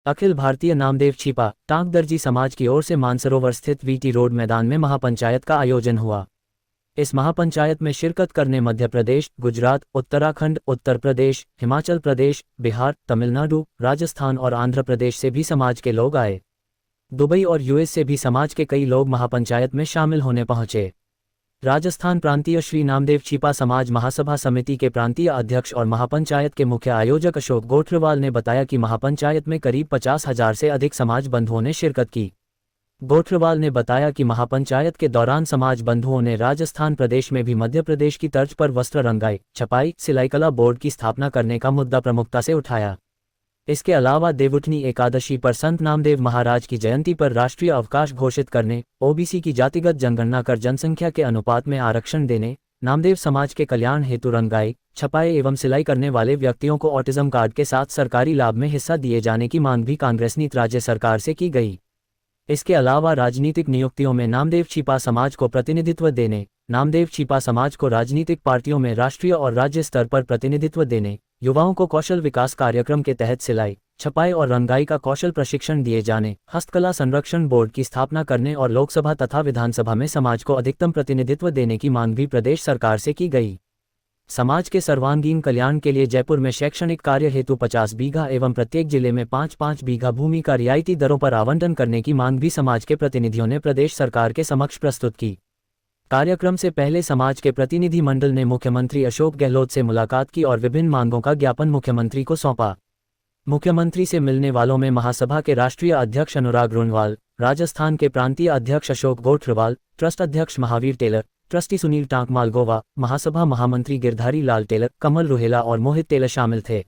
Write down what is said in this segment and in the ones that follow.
अखिल भारतीय नामदेव छिपा टांक दर्जी समाज की ओर से मानसरोवर स्थित वीटी रोड मैदान में महापंचायत का आयोजन हुआ। इस महापंचायत में शिरकत करने मध्य प्रदेश, गुजरात, उत्तराखंड, उत्तर प्रदेश, हिमाचल प्रदेश, बिहार, तमिलनाडु, राजस्थान और आंध्र प्रदेश से भी समाज के लोग आए। दुबई और यूएस से भी समाज के कई लोग महापंचायत में शामिल होने पहुंचे। राजस्थान प्रांतीय श्री नामदेव छिपा समाज महासभा समिति के प्रांतीय अध्यक्ष और महापंचायत के मुख्य आयोजक अशोक गोठरवाल ने बताया कि महापंचायत में करीब 50,000 से अधिक समाज बंधुओं ने शिरकत की। गोठरवाल ने बताया कि महापंचायत के दौरान समाज बंधुओं ने राजस्थान प्रदेश में भी मध्य प्रदेश की तर्ज पर वस्त्र रंगाई, छपाई, सिलाई कला बोर्ड की स्थापना करने का मुद्दा प्रमुखता से उठाया। इसके अलावा देवउठनी एकादशी पर संत नामदेव महाराज की जयंती पर राष्ट्रीय अवकाश घोषित करने, ओबीसी की जातिगत जनगणना कर जनसंख्या के अनुपात में आरक्षण देने, नामदेव समाज के कल्याण हेतु रंगाई, छपाई एवं सिलाई करने वाले व्यक्तियों को ऑटिज्म कार्ड के साथ सरकारी लाभ में हिस्सा दिए जाने की मांग भी कांग्रेस नीति राज्य सरकार से की गई। इसके अलावा राजनीतिक नियुक्तियों में नामदेव छिपा समाज को प्रतिनिधित्व देने, नामदेव छिपा समाज को राजनीतिक पार्टियों में राष्ट्रीय और राज्य स्तर पर प्रतिनिधित्व देने, युवाओं को कौशल विकास कार्यक्रम के तहत सिलाई, छपाई और रंगाई का कौशल प्रशिक्षण दिए जाने, हस्तकला संरक्षण बोर्ड की स्थापना करने और लोकसभा तथा विधानसभा में समाज को अधिकतम प्रतिनिधित्व देने की मांग भी प्रदेश सरकार से की गई। समाज के सर्वांगीण कल्याण के लिए जयपुर में शैक्षणिक कार्य हेतु 50 बीघा एवं प्रत्येक जिले में 5-5 बीघा भूमि का रियायती दरों पर आवंटन करने की मांग भी समाज के प्रतिनिधियों ने प्रदेश सरकार के समक्ष प्रस्तुत की। कार्यक्रम से पहले समाज के प्रतिनिधि मंडल ने मुख्यमंत्री अशोक गहलोत से मुलाकात की और विभिन्न मांगों का ज्ञापन मुख्यमंत्री को सौंपा। मुख्यमंत्री से मिलने वालों में महासभा के राष्ट्रीय अध्यक्ष अनुराग रोनवाल, राजस्थान के प्रांतीय अध्यक्ष अशोक गोठरवाल, ट्रस्ट अध्यक्ष महावीर टेलर, ट्रस्टी सुनील टांकमाल गोवा, महासभा महामंत्री गिरधारी लाल टेलर, कमल रुहेला और मोहित टेलर शामिल थे।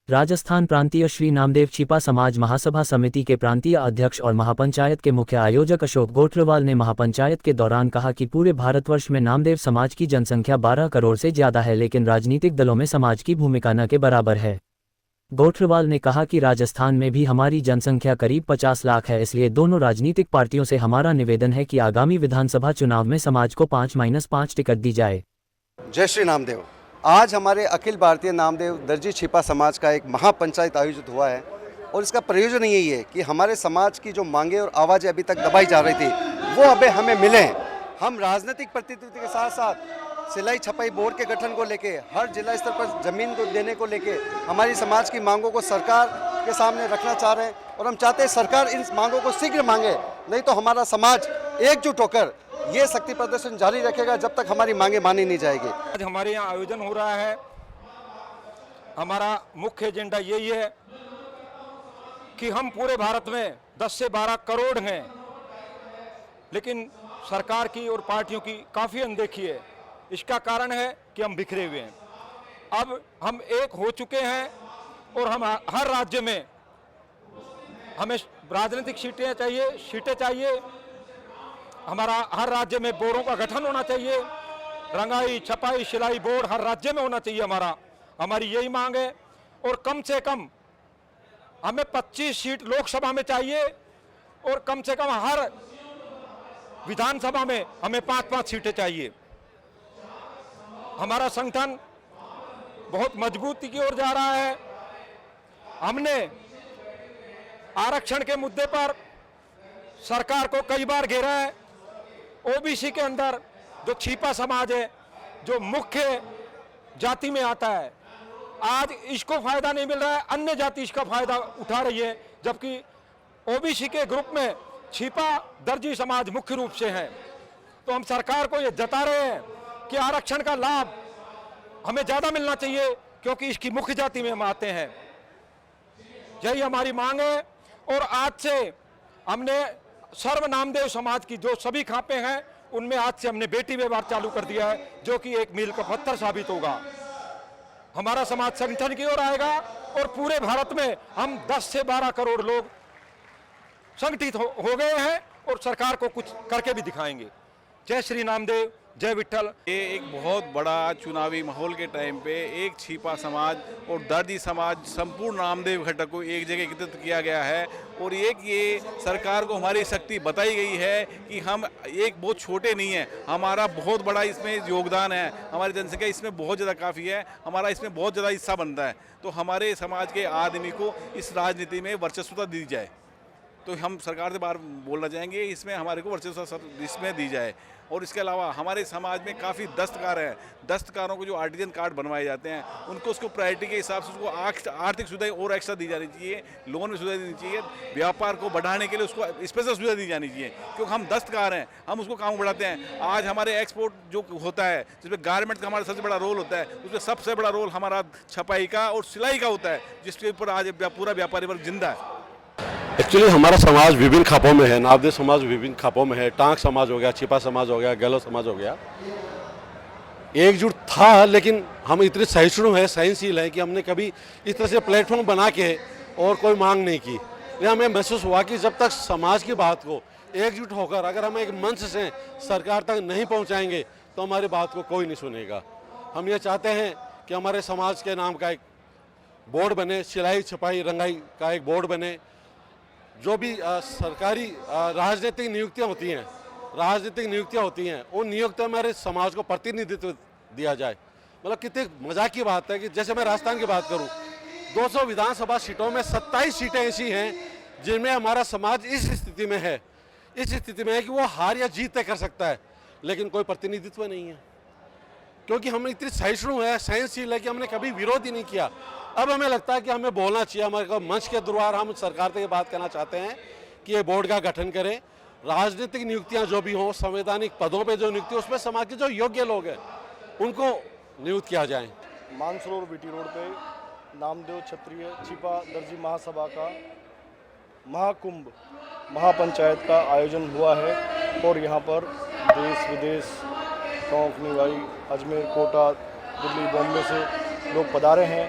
राजस्थान प्रांतीय श्री नामदेव छिपा समाज महासभा समिति के प्रांतीय अध्यक्ष और महापंचायत के मुख्य आयोजक अशोक गोठरवाल ने महापंचायत के दौरान कहा कि पूरे भारतवर्ष में नामदेव समाज की जनसंख्या 12 करोड़ से ज्यादा है, लेकिन राजनीतिक दलों में समाज की भूमिका न के बराबर है। गोठरवाल ने कहा कि राजस्थान में भी हमारी जनसंख्या करीब 50 लाख है, इसलिए दोनों राजनीतिक पार्टियों से हमारा निवेदन है कि आगामी विधानसभा चुनाव में समाज को 5-5 टिकट दी जाए। जय श्री नामदेव। आज हमारे अखिल भारतीय नामदेव दर्जी छिपा समाज का एक महापंचायत आयोजित हुआ है और इसका प्रयोजन यही है कि हमारे समाज की जो मांगे और आवाज़ें अभी तक दबाई जा रही थी वो अभी हमें मिले। हम राजनीतिक प्रतिनिधि के साथ साथ सिलाई छपाई बोर्ड के गठन को लेके, हर जिला स्तर पर जमीन को देने को लेके हमारी समाज की मांगों को सरकार के सामने रखना चाह रहे हैं और हम चाहते हैं सरकार इन मांगों को शीघ्र मांगे, नहीं तो हमारा समाज एकजुट होकर ये शक्ति प्रदर्शन जारी रखेगा जब तक हमारी मांगे मानी नहीं जाएगी। आज हमारे यहाँ आयोजन हो रहा है। हमारा मुख्य एजेंडा यही है कि हम पूरे भारत में 10 से 12 करोड़ हैं, लेकिन सरकार की और पार्टियों की काफ़ी अनदेखी है। इसका कारण है कि हम बिखरे हुए हैं। अब हम एक हो चुके हैं और हम हर राज्य में हमें राजनीतिक सीटें चाहिए। हमारा हर राज्य में बोर्डों का गठन होना चाहिए, रंगाई छपाई सिलाई बोर्ड हर राज्य में होना चाहिए। हमारी यही मांग है। और कम से कम हमें 25 सीट लोकसभा में चाहिए और कम से कम हर विधानसभा में हमें 5-5 सीटें चाहिए। हमारा संगठन बहुत मजबूती की ओर जा रहा है। हमने आरक्षण के मुद्दे पर सरकार को कई बार घेरा है। ओबीसी के अंदर जो छिपा समाज है, जो मुख्य जाति में आता है, आज इसको फायदा नहीं मिल रहा है, अन्य जाति इसका फायदा उठा रही है, जबकि ओबीसी के ग्रुप में छिपा दर्जी समाज मुख्य रूप से है। तो हम सरकार को ये जता रहे हैं कि आरक्षण का लाभ हमें ज़्यादा मिलना चाहिए, क्योंकि इसकी मुख्य जाति में हम आते हैं। यही हमारी मांग है। और आज से हमने सर्व नामदेव समाज की जो सभी खापे हैं उनमें आज से हमने बेटी व्यवहार चालू कर दिया है, जो कि एक मील का पत्थर साबित होगा। हमारा समाज संगठन की ओर आएगा और पूरे भारत में हम 10 से 12 करोड़ लोग संगठित हो गए हैं और सरकार को कुछ करके भी दिखाएंगे। जय श्री नामदेव, जय विठ्ठल। ये एक बहुत बड़ा चुनावी माहौल के टाइम पे एक छिपा समाज और दर्जी समाज संपूर्ण नामदेव घटक को एक जगह एकत्रित किया गया है और एक ये सरकार को हमारी शक्ति बताई गई है कि हम एक बहुत छोटे नहीं हैं, हमारा बहुत बड़ा इसमें योगदान है, हमारी जनसंख्या इसमें बहुत ज़्यादा काफ़ी है, हमारा इसमें बहुत ज़्यादा हिस्सा बनता है। तो हमारे समाज के आदमी को इस राजनीति में वर्चस्वता दी जाए, तो हम सरकार से बार बोलना चाहेंगे इसमें हमारे को वर्चस्व इसमें दी जाए। और इसके अलावा हमारे समाज में काफ़ी दस्तकार हैं, दस्तकारों को जो आर्टिजन कार्ड बनवाए जाते हैं उनको उसको प्रायोरिटी के हिसाब से उसको आर्थिक सुविधाएं और एक्स्ट्रा दी जानी चाहिए, लोन में सुविधा देनी चाहिए, व्यापार को बढ़ाने के लिए उसको स्पेशल सुविधा दी जानी चाहिए, क्योंकि हम दस्तकार हैं, हम उसको काम बढ़ाते हैं। आज हमारे एक्सपोर्ट जो होता है जिसमें गारमेंट का हमारा सबसे बड़ा रोल होता है, उसमें सबसे बड़ा रोल हमारा छपाई का और सिलाई का होता है, जिसके ऊपर आज पूरा व्यापारी वर्ग जिंदा है। एक्चुअली हमारा समाज विभिन्न खापों में है, नामदेव समाज विभिन्न खापों में है, टांक समाज हो गया, छिपा समाज हो गया, गैलो समाज हो गया। एकजुट था, लेकिन हम इतने सहिष्णु हैं, सहनशील हैं कि हमने कभी इस तरह से प्लेटफॉर्म बना के और कोई मांग नहीं की। ये हमें महसूस हुआ कि जब तक समाज की बात को एकजुट होकर अगर हम एक मंच से सरकार तक नहीं पहुंचाएंगे तो हमारी बात को कोई नहीं सुनेगा। हम ये चाहते हैं कि हमारे समाज के नाम का एक बोर्ड बने, सिलाई छपाई रंगाई का एक बोर्ड बने। जो भी सरकारी राजनीतिक नियुक्तियां होती हैं उन नियुक्तियों में हमारे समाज को प्रतिनिधित्व दिया जाए। मतलब कितनी मजाक की बात है कि जैसे मैं राजस्थान की बात करूं, 200 विधानसभा सीटों में 27 सीटें ऐसी हैं जिनमें हमारा समाज इस स्थिति में है कि वो हार या जीत तय कर सकता है, लेकिन कोई प्रतिनिधित्व नहीं है, क्योंकि हम इतनी सहिष्णु है, सहनशील है कि हमने कभी विरोध ही नहीं किया। अब हमें लगता है कि हमें बोलना चाहिए, हमारे मंच के द्वारा हम सरकार से ये बात कहना चाहते हैं कि ये बोर्ड का गठन करें। राजनीतिक नियुक्तियां जो भी हों, संवैधानिक पदों पे जो नियुक्ति, उसमें समाज के जो योग्य लोग हैं उनको नियुक्त किया जाए। मानसरोवर वीटी रोड पे नामदेव क्षत्रिय छिपा दर्जी महासभा का महाकुंभ महापंचायत का आयोजन हुआ है और यहाँ पर देश विदेश, टोंक, निवाई, अजमेर, कोटा, दिल्ली, बॉम्बे से लोग पधारे हैं।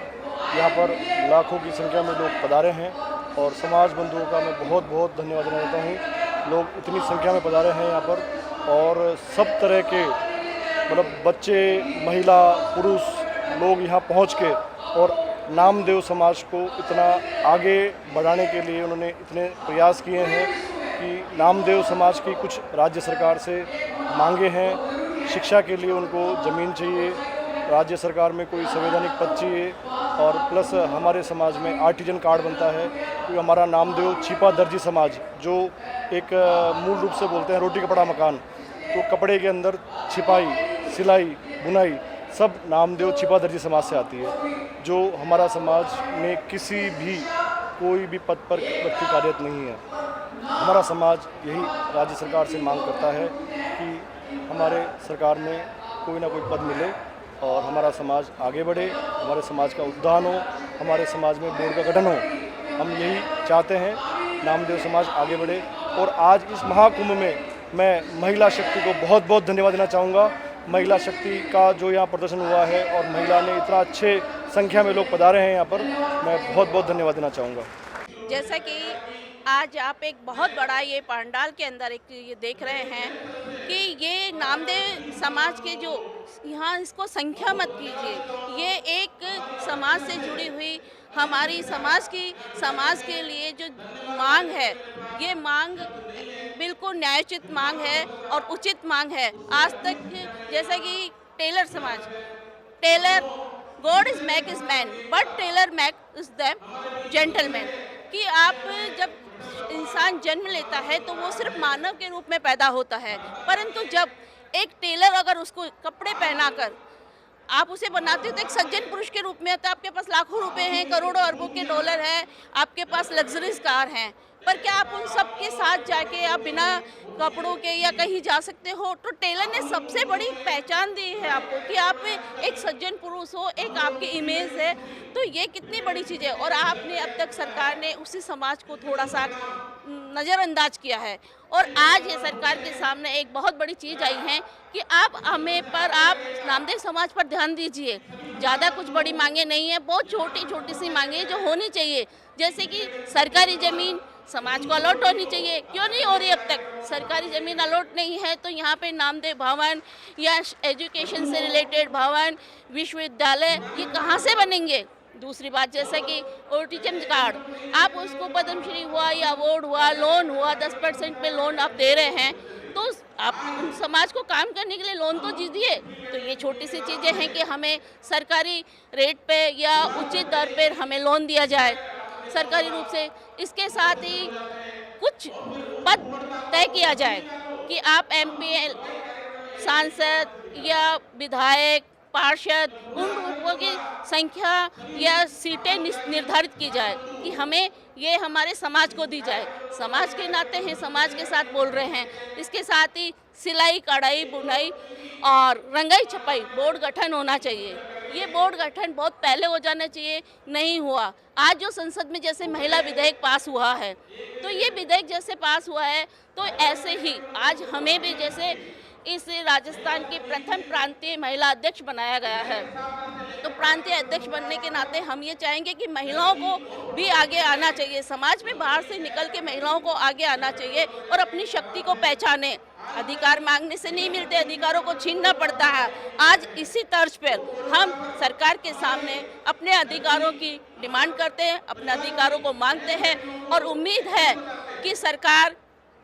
यहाँ पर लाखों की संख्या में लोग पधारे हैं और समाज बंधुओं का मैं बहुत बहुत धन्यवाद देना चाहता हूँ। लोग इतनी संख्या में पधारे हैं यहाँ पर और सब तरह के मतलब बच्चे, महिला, पुरुष लोग यहाँ पहुँच के और नामदेव समाज को इतना आगे बढ़ाने के लिए उन्होंने इतने प्रयास किए हैं कि नामदेव समाज की कुछ राज्य सरकार से मांगे हैं। शिक्षा के लिए उनको ज़मीन चाहिए, राज्य सरकार में कोई संवैधानिक पद चाहिए और प्लस हमारे समाज में आर्टिजन कार्ड बनता है, क्योंकि हमारा नामदेव छिपा दर्जी समाज जो एक मूल रूप से बोलते हैं रोटी कपड़ा मकान, तो कपड़े के अंदर छिपाई, सिलाई, बुनाई सब नामदेव छिपा दर्जी समाज से आती है। जो हमारा समाज में किसी भी कोई भी पद पर व्यक्ति कार्यरत नहीं है। हमारा समाज यही राज्य सरकार से मांग करता है कि हमारे सरकार में कोई ना कोई पद मिले और हमारा समाज आगे बढ़े, हमारे समाज का उत्थान हो, हमारे समाज में बोर्ड का गठन हो। हम यही चाहते हैं, नामदेव समाज आगे बढ़े। और आज इस महाकुंभ में मैं महिला शक्ति को बहुत बहुत धन्यवाद देना चाहूँगा। महिला शक्ति का जो यहाँ प्रदर्शन हुआ है और महिला ने इतना अच्छे संख्या में लोग पधारे हैं यहाँ पर, मैं बहुत बहुत धन्यवाद देना चाहूँगा। जैसा कि आज आप एक बहुत बड़ा ये पंडाल के अंदर एक ये देख रहे हैं कि ये नामदेव समाज के जो यहाँ इसको संख्या मत कीजिए, ये एक समाज से जुड़ी हुई हमारी समाज के लिए जो मांग है, ये मांग बिल्कुल न्यायोचित मांग है और उचित मांग है। आज तक जैसा कि टेलर समाज, tailor god is make is man but tailor make is the gentleman, कि आप जब इंसान जन्म लेता है तो वो सिर्फ मानव के रूप में पैदा होता है, परंतु जब एक टेलर अगर उसको कपड़े पहनाकर आप उसे बनाते हो तो एक सज्जन पुरुष के रूप में, तो आपके पास लाखों रुपए हैं, करोड़ों अरबों के डॉलर हैं, आपके पास लग्जरीज कार हैं, पर क्या आप उन सब के साथ जाके आप बिना कपड़ों के या कहीं जा सकते हो? तो टेलर ने सबसे बड़ी पहचान दी है आपको कि आप एक सज्जन पुरुष हो, एक आपकी इमेज है, तो ये कितनी बड़ी चीज़ है। और आपने अब तक सरकार ने उसी समाज को थोड़ा सा नज़रअंदाज किया है और आज ये सरकार के सामने एक बहुत बड़ी चीज़ आई है कि आप नामदेव समाज पर ध्यान दीजिए। ज़्यादा कुछ बड़ी मांगे नहीं है, बहुत छोटी छोटी सी मांगे जो होनी चाहिए, जैसे कि सरकारी ज़मीन, समाज को अलॉट होनी चाहिए। क्यों नहीं हो रही अब तक? सरकारी ज़मीन अलॉट नहीं है तो यहाँ पे नामदेव भवन या एजुकेशन से रिलेटेड भवन, विश्वविद्यालय ये कहाँ से बनेंगे? दूसरी बात, जैसा कि ऑटिज्म कार्ड, आप उसको पद्मश्री हुआ या अवार्ड हुआ, लोन हुआ, 10% पे लोन आप दे रहे हैं, तो आप समाज को काम करने के लिए लोन तो दीजिए। तो ये छोटी सी चीज़ें हैं कि हमें सरकारी रेट पे या उचित दर पर हमें लोन दिया जाए सरकारी रूप से। इसके साथ ही कुछ पद तय किया जाए कि आप MP, सांसद या विधायक, पार्षद, उन लोगों की संख्या या सीटें निर्धारित की जाए कि हमें ये हमारे समाज को दी जाए। समाज के नाते हैं, समाज के साथ बोल रहे हैं। इसके साथ ही सिलाई, कढ़ाई, बुनाई और रंगाई छपाई बोर्ड गठन होना चाहिए। ये बोर्ड गठन बहुत पहले हो जाना चाहिए, नहीं हुआ। आज जो संसद में जैसे महिला विधेयक पास हुआ है, तो ये विधेयक जैसे पास हुआ है तो ऐसे ही आज हमें भी जैसे इस राजस्थान की प्रथम प्रांतीय महिला अध्यक्ष बनाया गया है, तो प्रांतीय अध्यक्ष बनने के नाते हम ये चाहेंगे कि महिलाओं को भी आगे आना चाहिए। समाज में बाहर से निकल के महिलाओं को आगे आना चाहिए और अपनी शक्ति को पहचाने। अधिकार मांगने से नहीं मिलते, अधिकारों को छीनना पड़ता है। आज इसी तर्ज पर हम सरकार के सामने अपने अधिकारों की डिमांड करते हैं, अपने अधिकारों को मांगते हैं और उम्मीद है कि सरकार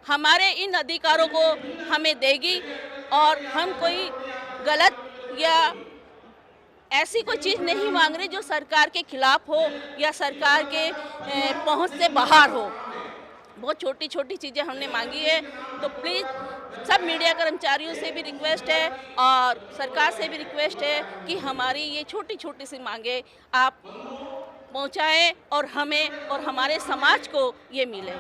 हमारे इन अधिकारों को हमें देगी और हम कोई गलत या ऐसी कोई चीज़ नहीं मांग रहे जो सरकार के खिलाफ हो या सरकार के पहुंच से बाहर हो। बहुत छोटी छोटी चीज़ें हमने मांगी है। तो प्लीज़ सब मीडिया कर्मचारियों से भी रिक्वेस्ट है और सरकार से भी रिक्वेस्ट है कि हमारी ये छोटी छोटी सी मांगे आप पहुंचाएं और हमें और हमारे समाज को ये मिले।